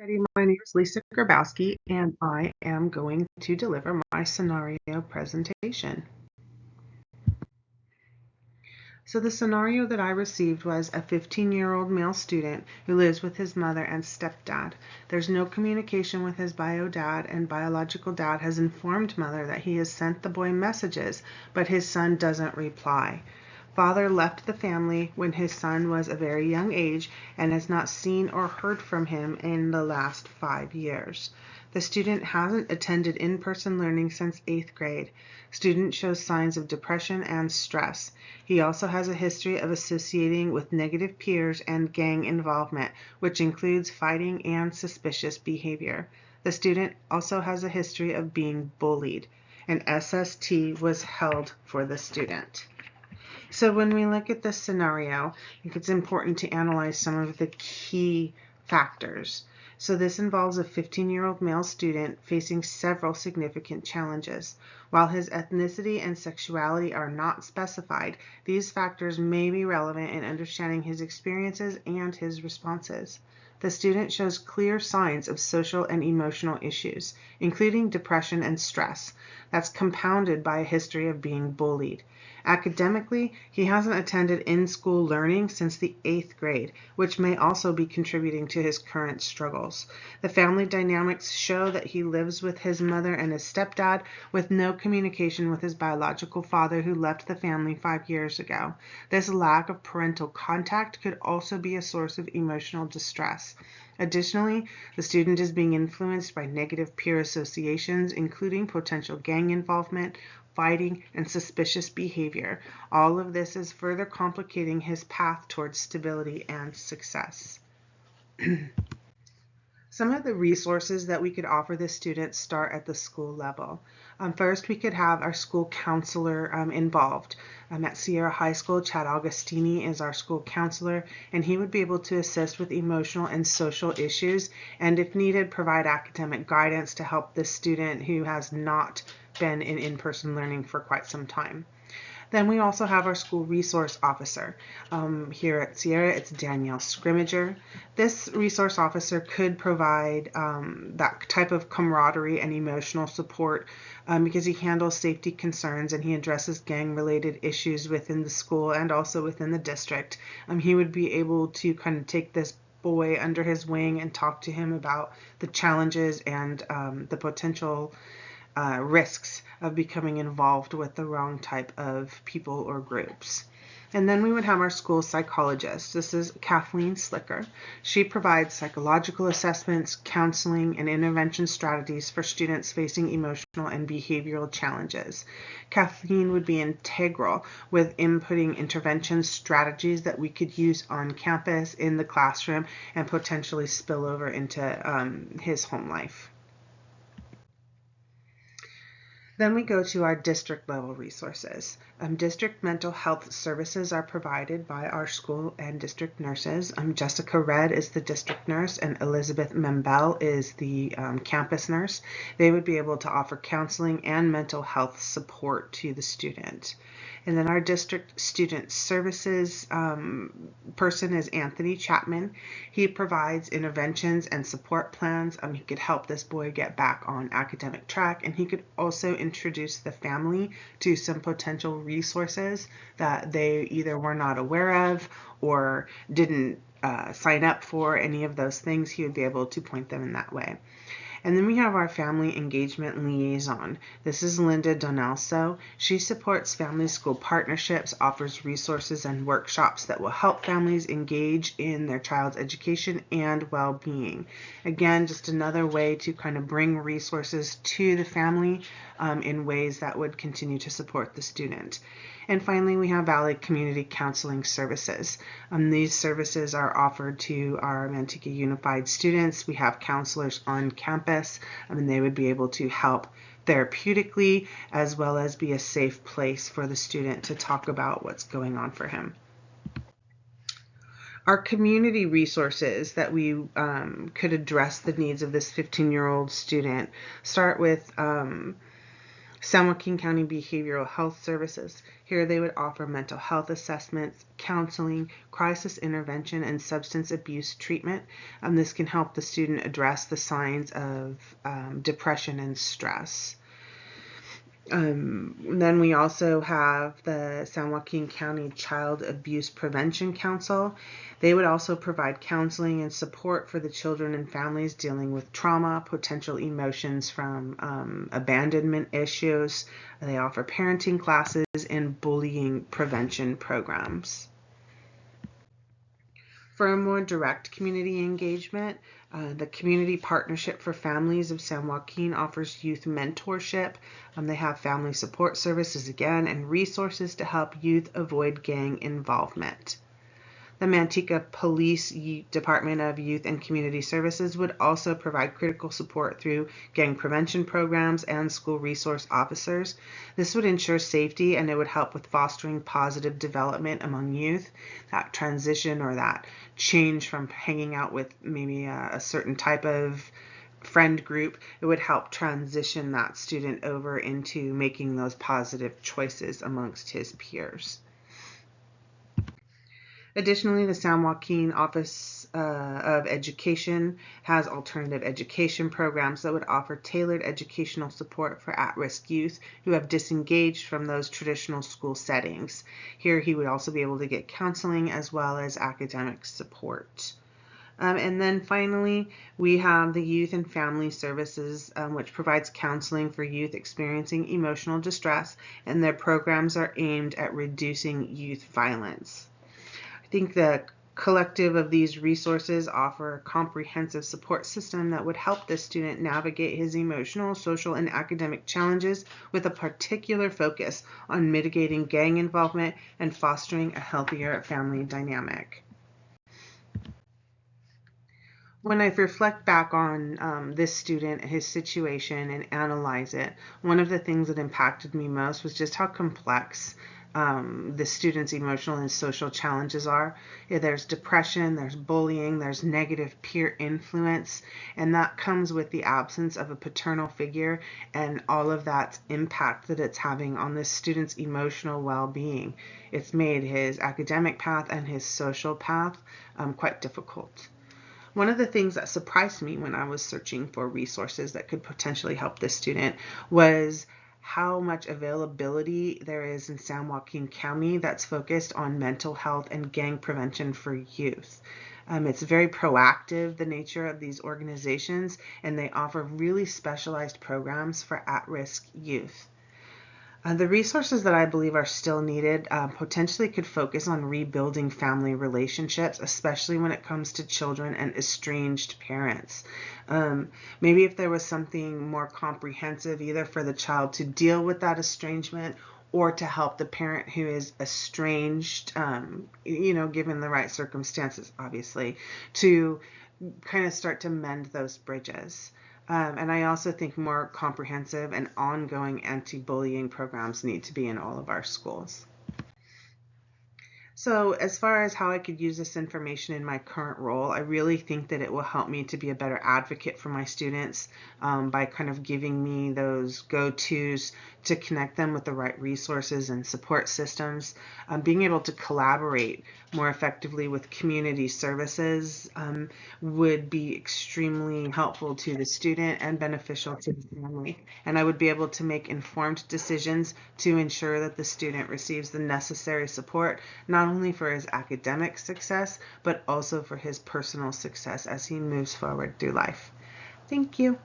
Everybody, my name is Lisa Grabowski, and I am going to deliver my scenario presentation. So the scenario that I received was a 15-year-old male student who lives with his mother and stepdad. There's no communication with his bio dad, and biological dad has informed mother that he has sent the boy messages, but his son doesn't reply. Father left the family when his son was a very young age and has not seen or heard from him in the last 5 years. The student hasn't attended in-person learning since 8th grade. Student shows signs of depression and stress. He also has a history of associating with negative peers and gang involvement, which includes fighting and suspicious behavior. The student also has a history of being bullied. An SST was held for the student. So when we look at this scenario, I think it's important to analyze some of the key factors. So this involves a 15-year-old male student facing several significant challenges. While his ethnicity and sexuality are not specified, these factors may be relevant in understanding his experiences and his responses. The student shows clear signs of social and emotional issues, including depression and stress, that's compounded by a history of being bullied. Academically, he hasn't attended in-school learning since the 8th grade, which may also be contributing to his current struggles. The family dynamics show that he lives with his mother and his stepdad with no communication with his biological father who left the family 5 years ago. This lack of parental contact could also be a source of emotional distress. Additionally, the student is being influenced by negative peer associations, including potential gang involvement, fighting, and suspicious behavior. All of this is further complicating his path towards stability and success. Some of the resources that we could offer the students start at the school level. First, we could have our school counselor involved. At Sierra High School, Chad Augustini is our school counselor, and he would be able to assist with emotional and social issues, and if needed, provide academic guidance to help this student who has not been in in-person learning for quite some time. Then we also have our school resource officer. Here at Sierra, it's Danielle Scrimmager. This resource officer could provide that type of camaraderie and emotional support because he handles safety concerns and he addresses gang-related issues within the school and also within the district. He would be able to kind of take this boy under his wing and talk to him about the challenges and the potential risks of becoming involved with the wrong type of people or groups. And then we would have our school psychologist. This is Kathleen Slicker. She provides psychological assessments, counseling, and intervention strategies for students facing emotional and behavioral challenges. Kathleen would be integral with inputting intervention strategies that we could use on campus, in the classroom, and potentially spill over into his home life. Then we go to our district level resources. District mental health services are provided by our school and district nurses. Jessica Red is the district nurse and Elizabeth Membel is the campus nurse. They would be able to offer counseling and mental health support to the student. And then our district student services person is Anthony Chapman. He provides interventions and support plans. He could help this boy get back on academic track, and he could also introduce the family to some potential resources that they either were not aware of or didn't sign up for. Any of those things, he would be able to point them in that way. And then we have our family engagement liaison. This is Linda Donalso. She supports family school partnerships, offers resources and workshops that will help families engage in their child's education and well-being. Again, just another way to kind of bring resources to the family in ways that would continue to support the student. And finally, we have Valley Community Counseling Services. These services are offered to our Manteca Unified students. We have counselors on campus, and they would be able to help therapeutically as well as be a safe place for the student to talk about what's going on for him. Our community resources that we could address the needs of this 15-year-old student start with San Joaquin County Behavioral Health Services. Here they would offer mental health assessments, counseling, crisis intervention, and substance abuse treatment. This can help the student address the signs of depression and stress. Then we also have the San Joaquin County Child Abuse Prevention Council. They would also provide counseling and support for the children and families dealing with trauma, potential emotions from abandonment issues. They offer parenting classes and bullying prevention programs. For a more direct community engagement, the Community Partnership for Families of San Joaquin offers youth mentorship. They have family support services again and resources to help youth avoid gang involvement. The Manteca Police Department of Youth and Community Services would also provide critical support through gang prevention programs and school resource officers. This would ensure safety and it would help with fostering positive development among youth. That transition or that change from hanging out with maybe a certain type of friend group, it would help transition that student over into making those positive choices amongst his peers. Additionally, the San Joaquin Office of Education has alternative education programs that would offer tailored educational support for at-risk youth who have disengaged from those traditional school settings. Here, he would also be able to get counseling as well as academic support. And then finally, we have the Youth and Family Services, which provides counseling for youth experiencing emotional distress, and their programs are aimed at reducing youth violence. I think the collective of these resources offer a comprehensive support system that would help the student navigate his emotional, social, and academic challenges with a particular focus on mitigating gang involvement and fostering a healthier family dynamic. When I reflect back on this student, his situation, and analyze it, one of the things that impacted me most was just how complex the student's emotional and social challenges are. There's depression, there's bullying, there's negative peer influence, and that comes with the absence of a paternal figure and all of that impact that it's having on this student's emotional well-being. It's made his academic path and his social path quite difficult. One of the things that surprised me when I was searching for resources that could potentially help this student was how much availability there is in San Joaquin County that's focused on mental health and gang prevention for youth. It's very proactive, the nature of these organizations, and they offer really specialized programs for at-risk youth. The resources that I believe are still needed potentially could focus on rebuilding family relationships, especially when it comes to children and estranged parents. Maybe if there was something more comprehensive, either for the child to deal with that estrangement or to help the parent who is estranged, given the right circumstances, obviously, to kind of start to mend those bridges. And I also think more comprehensive and ongoing anti-bullying programs need to be in all of our schools. So as far as how I could use this information in my current role, I really think that it will help me to be a better advocate for my students by kind of giving me those go-tos to connect them with the right resources and support systems. Being able to collaborate more effectively with community services would be extremely helpful to the student and beneficial to the family. And I would be able to make informed decisions to ensure that the student receives the necessary support, not only for his academic success, but also for his personal success as he moves forward through life. Thank you.